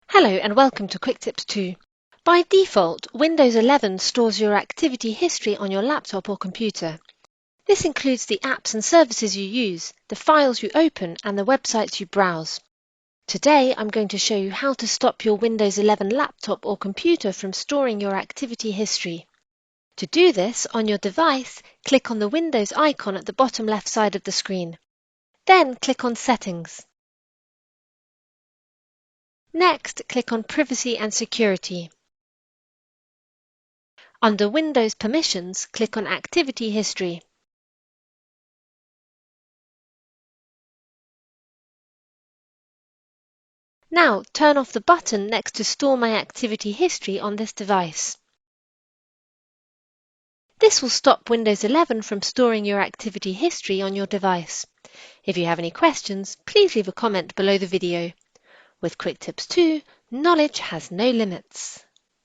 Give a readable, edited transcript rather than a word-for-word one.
Hello and welcome to Quick Tips 2. By default, Windows 11 stores your activity history on your laptop or computer. This includes the apps and services you use, the files you open and the websites you browse. Today I'm going to show you how to stop your Windows 11 laptop or computer from storing your activity history. To do this, on your device, click on the Windows icon at the bottom left side of the screen. Then click on Settings. Next, click on Privacy and Security. Under Windows Permissions, click on Activity History. Now turn off the button next to Store My Activity History on this device. This will stop Windows 11 from storing your activity history on your device. If you have any questions, please leave a comment below the video. With Quick Tips 2, knowledge has no limits.